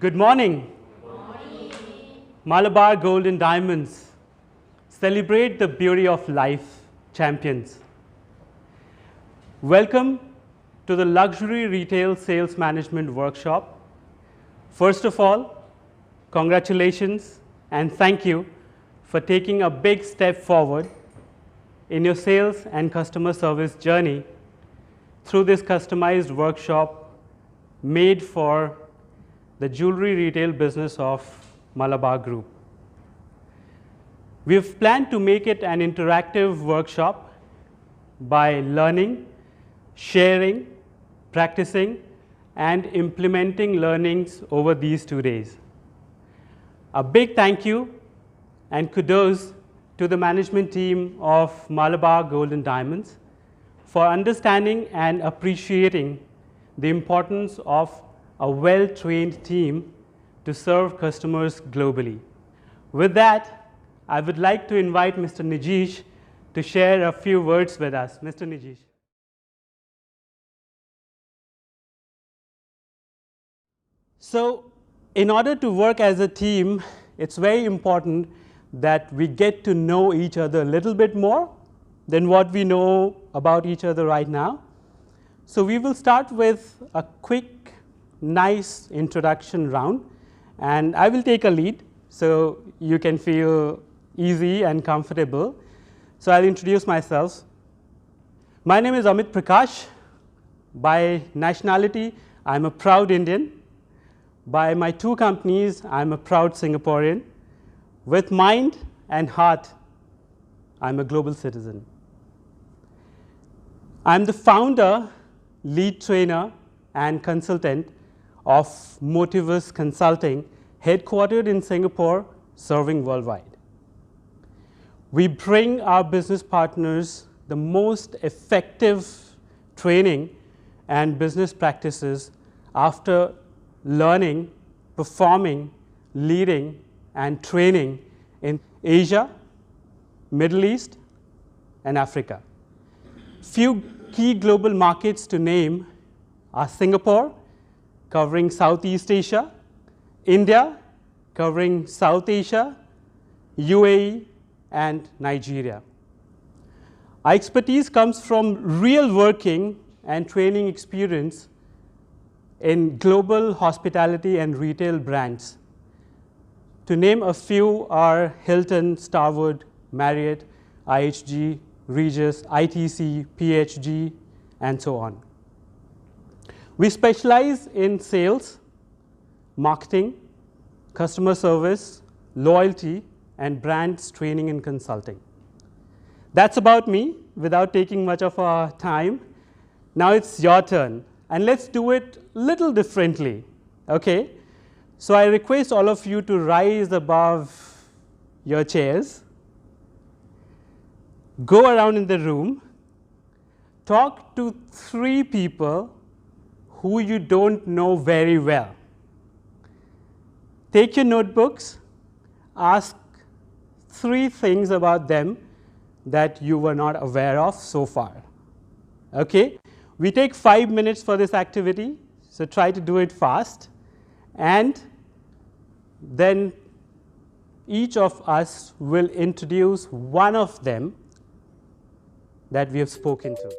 Good morning. Good morning. Malabar Gold and Diamonds. Celebrate the beauty of life, champions. Welcome to the Luxury Retail Sales Management Workshop. First of all, congratulations and thank you for taking a big step forward in your sales and customer service journey through this customized workshop made for the jewelry retail business of Malabar Group. We've planned to make it an interactive workshop by learning, sharing, practicing, and implementing learnings over these 2 days. A big thank you and kudos to the management team of Malabar Gold and Diamonds for understanding and appreciating the importance of a well-trained team to serve customers globally. With that, I would like to invite Mr. Nijesh to share a few words with us. Mr. Nijesh. So, in order to work as a team, it's very important that we get to know each other a little bit more than what we know about each other right now. So, we will start with a quick, nice introduction round, and I will take a lead so you can feel easy and comfortable. So, I'll introduce myself. My name is Amit Prakash. By nationality, I'm a proud Indian. By my 2 companies, I'm a proud Singaporean. With mind and heart, I'm a global citizen. I'm the founder, lead trainer, and consultant of Motivus Consulting, headquartered in Singapore, serving worldwide. We bring our business partners the most effective training and business practices after learning, performing, leading, and training in Asia, Middle East, and Africa. Few key global markets to name are Singapore, covering Southeast Asia, India, covering South Asia, UAE, and Nigeria. Our expertise comes from real working and training experience in global hospitality and retail brands. To name a few are Hilton, Starwood, Marriott, IHG, Regis, ITC, PHG, and so on. We specialize in sales, marketing, customer service, loyalty, and brands training and consulting. That's about me without taking much of our time. Now it's your turn, and let's do it a little differently, okay? So I request all of you to rise above your chairs, go around in the room, talk to 3 people who you don't know very well. Take your notebooks, ask 3 things about them that you were not aware of so far. Okay? We take 5 minutes for this activity, so try to do it fast. And then each of us will introduce one of them that we have spoken to.